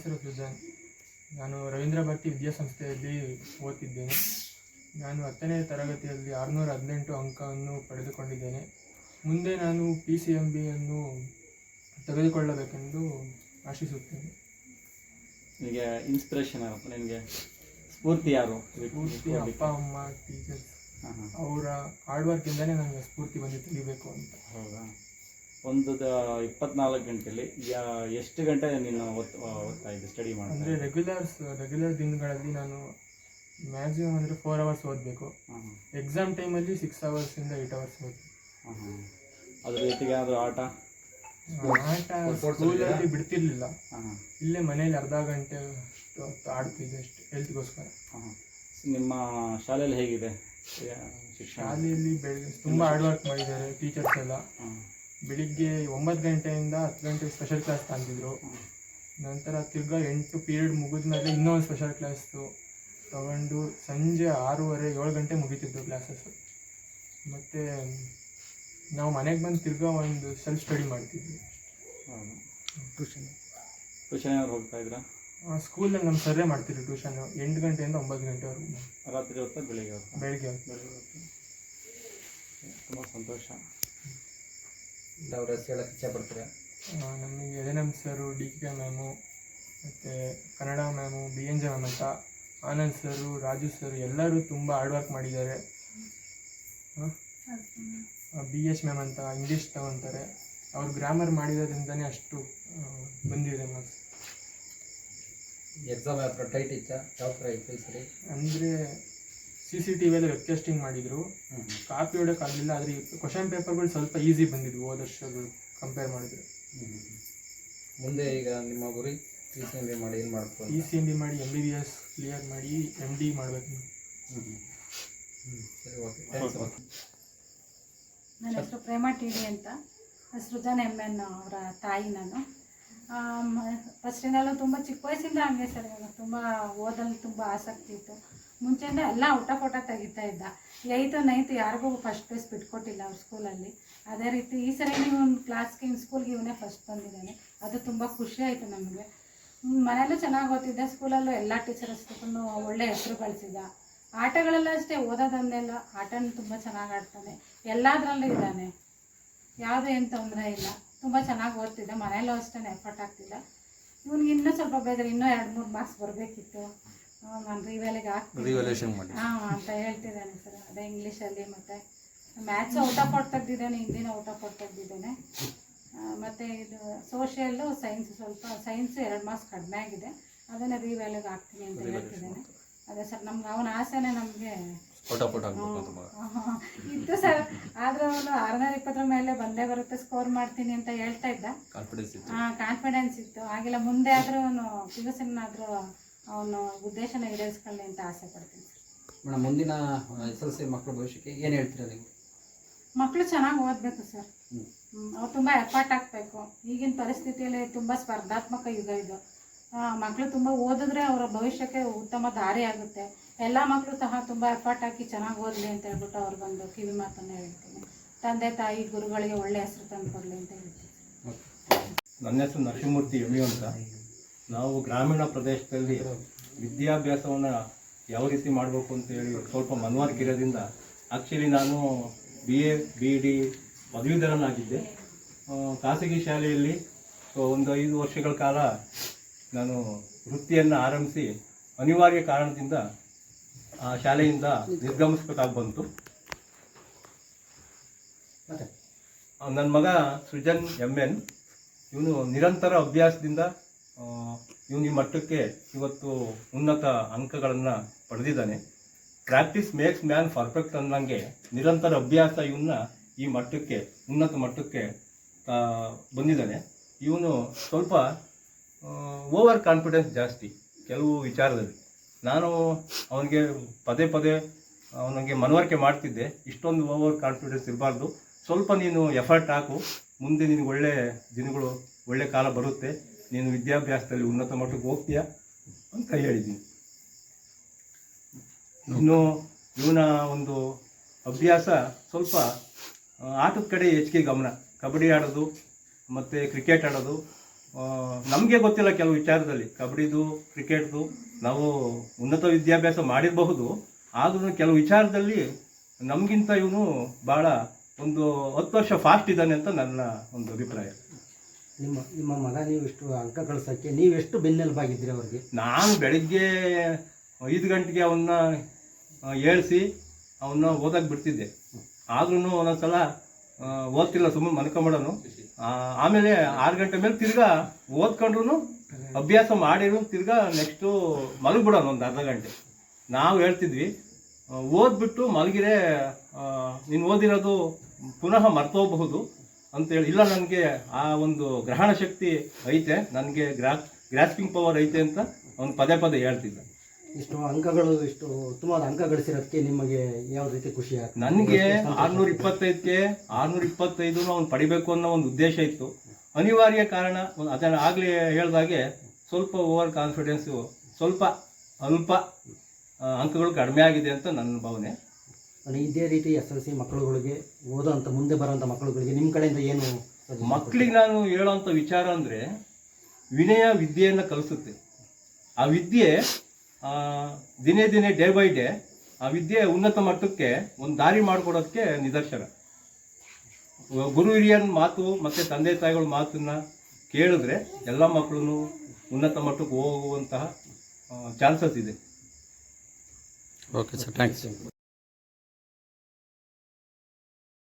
ಹೆಸರು ಸೃಜನ್. ನಾನು ರವೀಂದ್ರ ಭಾರತಿ ವಿದ್ಯಾಸಂಸ್ಥೆಯಲ್ಲಿ ಓದ್ತಿದ್ದೇನೆ. ನಾನು 10ನೇ ತರಗತಿಯಲ್ಲಿ 618 ಅಂಕವನ್ನು ಪಡೆದುಕೊಂಡಿದ್ದೇನೆ. ಮುಂದೆ ನಾನು PCMBಯನ್ನು ತೆಗೆದುಕೊಳ್ಳಬೇಕೆಂದು ಆಶಿಸುತ್ತೇನೆ. ನಿಮಗೆ ಇನ್ಸ್ಪಿರೇಷನ್ ಯಾರಪ್ಪ? ನಿನಗೆ ಸ್ಫೂರ್ತಿ ಯಾರು? ಸ್ಫೂರ್ತಿ ಅಪ್ಪ ಅಮ್ಮ, ಟೀಚರ್ಸ್. ಅವರ ಹಾರ್ಡ್ ವರ್ಕಿಂದನೇ ನನಗೆ ಸ್ಫೂರ್ತಿ ಬಂದು ತೆಗಿಬೇಕು ಅಂತ. ಹೌದಾ? ಒಂದು 24 ಗಂಟೆಯಲ್ಲಿ ಎಷ್ಟು ಗಂಟೆ ನೀನು ಓದ್ತಾ ಇದ್ದೆ, ಸ್ಟಡಿ ಮಾಡಿ? ಅಂದರೆ ರೆಗ್ಯುಲರ್ ದಿನಗಳಲ್ಲಿ ನಾನು ಮ್ಯಾಕ್ಸಿಮಮ್ ಅಂದರೆ 4 ಅವರ್ಸ್ ಓದಬೇಕು. ಎಕ್ಸಾಮ್ ಟೈಮಲ್ಲಿ 6 ಅವರ್ಸಿಂದ 8 ಅವರ್ಸ್ ಓದಬೇಕು. ಅದ್ರ ಜೊತೆಗೆ ಅದು ಆಟ ಸ್ಕೂಲಲ್ಲಿ ಬಿಡ್ತಿರ್ಲಿಲ್ಲ. ಇಲ್ಲೇ ಮನೇಲಿ ಅರ್ಧ ಗಂಟೆ ಆಡ್ತಿದ್ದೆ ಅಷ್ಟೇ, ಹೆಲ್ತ್ಗೋಸ್ಕರ. ನಿಮ್ಮ ಶಾಲೆಯಲ್ಲಿ ಹೇಗಿದೆ ಶಾಲೆಯಲ್ಲಿ ತುಂಬ ಹಾರ್ಡ್ ವರ್ಕ್ ಮಾಡಿದ್ದಾರೆ ಟೀಚರ್ಸ್ ಎಲ್ಲ. ಬೆಳಿಗ್ಗೆ 9 ಗಂಟೆಯಿಂದ 10 ಗಂಟೆ ಸ್ಪೆಷಲ್ ಕ್ಲಾಸ್ ತಂದಿದ್ರು. ನಂತರ ತಿರ್ಗಾ 8 ಪೀರಿಯಡ್ ಮುಗಿದ್ಮೇಲೆ ಇನ್ನೊಂದು ಸ್ಪೆಷಲ್ ಕ್ಲಾಸು ತಗೊಂಡು ಸಂಜೆ 6:30 7 ಗಂಟೆ ಮುಗೀತಿದ್ದು ಕ್ಲಾಸಸ್ಸು. ಮತ್ತು ನಾವು ಮನೆಗೆ ಬಂದು ತಿರ್ಗಾ ಒಂದು ಸೆಲ್ಫ್ ಸ್ಟಡಿ ಮಾಡ್ತಿದ್ವಿ. ಟ್ಯೂಷನ್ ಯಾರು ಹೋಗ್ತಾ ಇದ್ರಾ? ಸ್ಕೂಲಲ್ಲಿ ನಮ್ಮ ಸರ್ರೇ ಮಾಡ್ತಿದ್ರು ಟ್ಯೂಷನ್ 8 ಗಂಟೆಯಿಂದ 9 ಗಂಟೆವರೆಗೂ. ರಾತ್ರಿ ಹೊತ್ತ ಬೆಳಿಗ್ಗೆ ಹೊತ್ತು? ಬೆಳಿಗ್ಗೆ ಹೊತ್ತು. ತುಂಬ ಸಂತೋಷ. ಅವ್ರ ಹೆಸರು ಹೇಳಕ್ಕೆ ಇಷ್ಟಪಡ್ತೀರಾ? ನಮಗೆ LNM ಸರು, DK ಮ್ಯಾಮು, ಮತ್ತು ಕನ್ನಡ ಮ್ಯಾಮು, BNJ ಮ್ಯಾಮ್ ಅಂತ, ಆನಂದ್ ಸರು, ರಾಜು ಸರು ಎಲ್ಲರೂ ತುಂಬ ಹಾರ್ಡ್ ವರ್ಕ್ ಮಾಡಿದ್ದಾರೆ. BH ಮ್ಯಾಮ್ ಅಂತ ಇಂಗ್ಲೀಷ್ ತಗೊತಾರೆ. ಅವ್ರು ಗ್ರಾಮರ್ ಮಾಡಿರೋದ್ರಿಂದನೇ ಅಷ್ಟು ಬಂದಿದೆ ಮಾರ್ಕ್ಸ್. ಎಕ್ಸಾಮ್ ಯಾವ ಥರ ಟೈಟ್ ಇತ್ತಾ? ಯಾವ ಥರ ಇತ್ತು ಸರಿ? ಅಂದರೆ CCTVಯಲ್ಲಿ ವೆಬ್ ಟೆಸ್ಟಿಂಗ್ ಮಾಡಿದರು. ಕಾಪಿ ಹೊಡೋಕ್ಕಾಗಲಿಲ್ಲ. ಆದರೆ ಕ್ವಶನ್ ಪೇಪರ್ಗಳು ಸ್ವಲ್ಪ ಈಸಿ ಬಂದಿದ್ವು ಹೋದ ವರ್ಷಗಳು ಕಂಪೇರ್ ಮಾಡಿದ್ರು. ಮುಂದೆ ಈಗ ನಿಮ್ಮ ಗುರಿ PCMB ಮಾಡಿ ಏನು ಮಾಡ್ಬೋದು? PCMB ಮಾಡಿ MBBS ಕ್ಲಿಯರ್ ಮಾಡಿ MD ಮಾಡಬೇಕು. ಸರಿ, ಓಕೆ, ಥ್ಯಾಂಕ್ಸ್. ನನ್ನ ಹೆಸರು ಪ್ರೇಮ TD ಅಂತ. ಸೃಜನ್ MN ಅವರ ತಾಯಿ ನಾನು. ಫಸ್ಟಿಂದಲೂ ತುಂಬ ಚಿಕ್ಕ ವಯಸ್ಸಿಂದ ಹಂಗೆ ಸರ್, ತುಂಬ ಓದಲ್ಲಿ ತುಂಬ ಆಸಕ್ತಿ ಇತ್ತು. ಮುಂಚೆಯಿಂದ ಎಲ್ಲ ಔಟ ತೆಗಿತಾ ಇದ್ದ. 8th 9th ಯಾರಿಗೂ ಫಸ್ಟ್ ಪ್ಲೇಸ್ ಬಿಟ್ಕೊಟ್ಟಿಲ್ಲ ಅವ್ರ ಸ್ಕೂಲಲ್ಲಿ. ಅದೇ ರೀತಿ ಈ ಸರಿ ಒಂದು ಕ್ಲಾಸ್ಗೆ ಸ್ಕೂಲ್ಗೆ ಇವನೇ ಫಸ್ಟ್ ಬಂದಿದ್ದಾನೆ. ಅದು ತುಂಬ ಖುಷಿ ಆಯಿತು ನಮಗೆ. ಮನೆಯಲ್ಲೂ ಚೆನ್ನಾಗಿ ಓದ್ತಿದ್ದೆ, ಸ್ಕೂಲಲ್ಲೂ ಎಲ್ಲ ಟೀಚರ್ಸ್ಗೂ ಒಳ್ಳೆ ಹೆಸರು ಗಳಿಸಿದ್ದ. ಆಟಗಳೆಲ್ಲ ಅಷ್ಟೇ, ಓದೋದನ್ನೆಲ್ಲ ಆಟನೂ ತುಂಬ ಚೆನ್ನಾಗಿ ಆಡ್ತಾನೆ. ಎಲ್ಲದರಲ್ಲೂ ಇದ್ದಾನೆ, ಯಾವುದೂ ಏನು ತೊಂದರೆ ಇಲ್ಲ. ತುಂಬ ಚೆನ್ನಾಗಿ ಓದ್ತಿದ್ದೆ, ಮನೆಯಲ್ಲೂ ಅಷ್ಟೇ ಎಫರ್ಟ್ ಆಗ್ತಿದ್ದ. ಇವ್ನಿಗೆ ಇನ್ನೂ ಸ್ವಲ್ಪ ಬೇಜಾರು, ಇನ್ನೂ 2-3 ಮಾರ್ಕ್ಸ್ ಬರಬೇಕಿತ್ತು. ನಾನು ರಿವ್ಯಾಲ್ಯೂಷನ್ ಮಾಡಿ ಅಂತ ಹೇಳ್ತಿದ್ದಾನೆ ಸರ್. ಅದೇ ಇಂಗ್ಲೀಷಲ್ಲಿ ಮತ್ತು ಮ್ಯಾಥ್ಸ್ ಔಟ್ ಆಫ್ ತೆಗೆದಿದ್ದಾನೆ, ಹಿಂದಿನ ಔಟ್ ಆಫ್ ತೆಗೆದಿದ್ದಾನೆ. ಮತ್ತು ಇದು ಸೋಷಿಯಲ್ಲು ಸ್ವಲ್ಪ ಸೈನ್ಸು 2 ಮಾರ್ಕ್ಸ್ ಕಡಿಮೆ ಆಗಿದೆ. ಅದನ್ನು ರಿವ್ಯಾಲ್ಯೂಗೆ ಹಾಕ್ತೀನಿ ಅಂತ ಹೇಳ್ತಿದ್ದಾನೆ. ಅದೇ ಸರ್, ನಮ್ಗೆ ಅವನ ಆಸೆನೇ ನಮಗೆ ಇತ್ತು ಸರ್. ಆದರೂ ಅವನು 620 ಮೇಲೆ ಬಂದೇ ಬರುತ್ತೆ, ಸ್ಕೋರ್ ಮಾಡ್ತೀನಿ ಅಂತ ಹೇಳ್ತಾ ಇದ್ದ. ಕಾನ್ಫಿಡೆನ್ಸ್ ಇತ್ತು. ಹಾಗೆಲ್ಲ ಮುಂದೆ ಆದರೂ ಅವನು PUCನಾದರೂ ಅವನು ಉದ್ದೇಶನ ಈಡೇರಿಸ್ಕೊಳ್ಳಿ ಅಂತ ಆಸೆ ಪಡ್ತೀನಿ ಸರ್. ಮೇಡಮ್, ಮುಂದಿನ SSLC ಮಕ್ಕಳ ಭವಿಷ್ಯಕ್ಕೆ ಏನು ಹೇಳ್ತೀರಾ ನೀವು? ಮಕ್ಕಳು ಚೆನ್ನಾಗಿ ಓದಬೇಕು ಸರ್. ಅವ್ರು ತುಂಬ ಎಫರ್ಟ್ ಹಾಕಬೇಕು. ಈಗಿನ ಪರಿಸ್ಥಿತಿಯಲ್ಲಿ ತುಂಬ ಸ್ಪರ್ಧಾತ್ಮಕ ಯುಗ ಇದು. ಮಕ್ಕಳು ತುಂಬ ಓದಿದ್ರೆ ಅವರ ಭವಿಷ್ಯಕ್ಕೆ ಉತ್ತಮ ದಾರಿ ಆಗುತ್ತೆ. ಎಲ್ಲ ಮಕ್ಕಳು ಸಹ ತುಂಬ ಎಫರ್ಟ್ ಹಾಕಿ ಚೆನ್ನಾಗಿ ಓದಲಿ ಅಂತ ಹೇಳ್ಬಿಟ್ಟು ಅವ್ರಿಗೊಂದು ಕಿವಿ ಮಾತನ್ನು ಹೇಳ್ತೀನಿ. ತಂದೆ ತಾಯಿ ಗುರುಗಳಿಗೆ ಒಳ್ಳೆ ಹೆಸರು ತಂದು ಕೊಡಲಿ ಅಂತ ಹೇಳ್ತೀನಿ. ನನ್ನ ಹೆಸರು ನರಸಿಂಹಮೂರ್ತಿ MU ಅಂತ. ನಾವು ಗ್ರಾಮೀಣ ಪ್ರದೇಶದಲ್ಲಿ ವಿದ್ಯಾಭ್ಯಾಸವನ್ನು ಯಾವ ರೀತಿ ಮಾಡಬೇಕು ಅಂತ ಹೇಳಿ ಸ್ವಲ್ಪ ಮನವರಿಕೆ ಇರೋದ್ರಿಂದ ಆ್ಯಕ್ಚುಲಿ ನಾನು BA BD ಪದವೀಧರನಾಗಿದ್ದೆ. ಖಾಸಗಿ ಶಾಲೆಯಲ್ಲಿ ಒಂದು 5 ವರ್ಷಗಳ ಕಾಲ ನಾನು ವೃತ್ತಿಯನ್ನು ಆರಂಭಿಸಿ ಅನಿವಾರ್ಯ ಕಾರಣದಿಂದ ಆ ಶಾಲೆಯಿಂದ ನಿರ್ಗಮಿಸಬೇಕಾಗಿ ಬಂತು. ನನ್ನ ಮಗ ಸೃಜನ್ MN ಇವನು ನಿರಂತರ ಅಭ್ಯಾಸದಿಂದ ಇವನು ಈ ಮಟ್ಟಕ್ಕೆ ಇವತ್ತು ಉನ್ನತ ಅಂಕಗಳನ್ನು ಪಡೆದಿದ್ದಾನೆ. ಪ್ರಾಕ್ಟೀಸ್ ಮೇಕ್ಸ್ ಮ್ಯಾನ್ ಪರ್ಫೆಕ್ಟ್ ಅನ್ನಂಗೆ ನಿರಂತರ ಅಭ್ಯಾಸ ಇವನ್ನ ಈ ಮಟ್ಟಕ್ಕೆ, ಉನ್ನತ ಮಟ್ಟಕ್ಕೆ ಬಂದಿದ್ದಾನೆ. ಇವನು ಸ್ವಲ್ಪ ಓವರ್ ಕಾನ್ಫಿಡೆನ್ಸ್ ಜಾಸ್ತಿ ಕೆಲವು ವಿಚಾರದಲ್ಲಿ. ನಾನು ಅವನಿಗೆ ಪದೇ ಅವನಿಗೆ ಮನವರಿಕೆ ಮಾಡ್ತಿದ್ದೆ, ಇಷ್ಟೊಂದು ಓವರ್ ಕಾನ್ಫಿಡೆನ್ಸ್ ಇರಬಾರ್ದು, ಸ್ವಲ್ಪ ನೀನು ಎಫರ್ಟ್ ಹಾಕು, ಮುಂದೆ ನಿನಗೆ ಒಳ್ಳೆ ದಿನಗಳು, ಒಳ್ಳೆ ಕಾಲ ಬರುತ್ತೆ, ನೀನು ವಿದ್ಯಾಭ್ಯಾಸದಲ್ಲಿ ಉನ್ನತ ಮಟ್ಟಕ್ಕೆ ಹೋಗ್ತೀಯಾ ಅಂತ ಹೇಳಿದ್ದೀನಿ. ಇನ್ನು ಇವನ ಒಂದು ಅಭ್ಯಾಸ ಸ್ವಲ್ಪ ಆಟದ ಕಡೆ ಹೆಚ್ಚಿಗೆ ಗಮನ, ಕಬಡ್ಡಿ ಆಡೋದು ಮತ್ತು ಕ್ರಿಕೆಟ್ ಆಡೋದು ನಮಗೆ ಗೊತ್ತಿಲ್ಲ ಕೆಲವು ವಿಚಾರದಲ್ಲಿ, ಕಬಡ್ಡಿದು ಕ್ರಿಕೆಟ್ದು ನಾವು ಉನ್ನತ ವಿದ್ಯಾಭ್ಯಾಸ ಮಾಡಿರಬಹುದು, ಆದ್ರೂ ಕೆಲವು ವಿಚಾರದಲ್ಲಿ ನಮಗಿಂತ ಇವನು ಭಾಳ ಒಂದು 10 ವರ್ಷ ಫಾಸ್ಟ್ ಇದ್ದಾನೆ ಅಂತ ನನ್ನ ಒಂದು ಅಭಿಪ್ರಾಯ. ನಿಮ್ಮ ಮಗ ನೀವು ಇಷ್ಟು ಅಂಕ ಗಳಿಸೋಕ್ಕೆ ನೀವೆಷ್ಟು ಬೆನ್ನೆಲುಬಾಗಿದ್ದೀರಿ ಅವ್ರಿಗೆ? ನಾನು ಬೆಳಗ್ಗೆ 5 ಗಂಟೆಗೆ ಅವನ್ನ ಏಳಿಸಿ ಅವನ್ನ ಓದಕ್ಕೆ ಬಿಡ್ತಿದ್ದೆ. ಆದ್ರೂ ಒಂದೊಂದ್ಸಲ ಓದ್ತಿಲ್ಲ, ಸುಮ್ಮನೆ ಮನ್ಕೊಂಬಿಡೋನು. ಆಮೇಲೆ 6 ಗಂಟೆ ಮೇಲೆ ತಿರ್ಗಾ ಓದ್ಕೊಂಡ್ರು ಅಭ್ಯಾಸ ಮಾಡಿರು ತಿರ್ಗಾ ನೆಕ್ಸ್ಟು ಮಲಗಿಬಿಡೋನು ಒಂದು ಅರ್ಧ ಗಂಟೆ. ನಾವು ಹೇಳ್ತಿದ್ವಿ ಓದ್ಬಿಟ್ಟು ಮಲಗಿರೆ ನೀನು ಓದಿರೋದು ಪುನಃ ಮರ್ತೋಗಬಹುದು ಅಂತೇಳಿ. ಇಲ್ಲ, ನನಗೆ ಆ ಒಂದು ಗ್ರಹಣ ಶಕ್ತಿ ಐತೆ, ನನಗೆ ಗ್ರಾಸ್ಪಿಂಗ್ ಪವರ್ ಐತೆ ಅಂತ ಅವ್ನು ಪದೇ ಪದೇ ಹೇಳ್ತಿದ್ದ. ಇಷ್ಟು ಅಂಕಗಳು, ಇಷ್ಟು ಉತ್ತಮವಾದ ಅಂಕ ಗಳಿಸಿರೋದಕ್ಕೆ ನಿಮಗೆ ಯಾವ ರೀತಿ ಖುಷಿ ಆಗ್ತದೆ? ನನಗೆ 625ಕ್ಕೆ 625 ಅವ್ನು ಪಡಿಬೇಕು ಅನ್ನೋ ಒಂದು ಉದ್ದೇಶ ಇತ್ತು. ಅನಿವಾರ್ಯ ಕಾರಣ ಅದನ್ನು ಆಗಲೇ ಹೇಳಿದಾಗೆ ಸ್ವಲ್ಪ ಓವರ್ ಕಾನ್ಫಿಡೆನ್ಸು, ಸ್ವಲ್ಪ ಅಲ್ಪ ಅಂಕಗಳು ಕಡಿಮೆ ಆಗಿದೆ ಅಂತ ನನ್ನ ಭಾವನೆ. ಇದೇ ರೀತಿ SLC ಮಕ್ಕಳುಗಳಿಗೆ ಓದೋಂಥ ಮುಂದೆ ಬರೋಂಥ ಮಕ್ಕಳುಗಳಿಗೆ ನಿಮ್ಮ ಕಡೆಯಿಂದ ಏನು ಮಕ್ಕಳಿಗೆ ನಾನು ಹೇಳೋಂಥ ವಿಚಾರ ಅಂದರೆ, ವಿನಯ ವಿದ್ಯೆಯನ್ನು ಕಲಿಸುತ್ತೆ. ಆ ವಿದ್ಯೆ ದಿನೇ ದಿನೇ ಡೇ ಬೈ ಡೇ ಆ ವಿದ್ಯೆ ಉನ್ನತ ಮಟ್ಟಕ್ಕೆ ಒಂದು ದಾರಿ ಮಾಡಿಕೊಡೋದಕ್ಕೆ ನಿದರ್ಶನ. ಗುರು ಹಿರಿಯರ ಮಾತು ಮತ್ತು ತಂದೆ ತಾಯಿಗಳ ಮಾತನ್ನು ಕೇಳಿದ್ರೆ ಎಲ್ಲ ಮಕ್ಕಳು ಉನ್ನತ ಮಟ್ಟಕ್ಕೆ ಹೋಗುವಂತಹ ಚಾನ್ಸಸ್ ಇದೆ. Okay sir, thanks.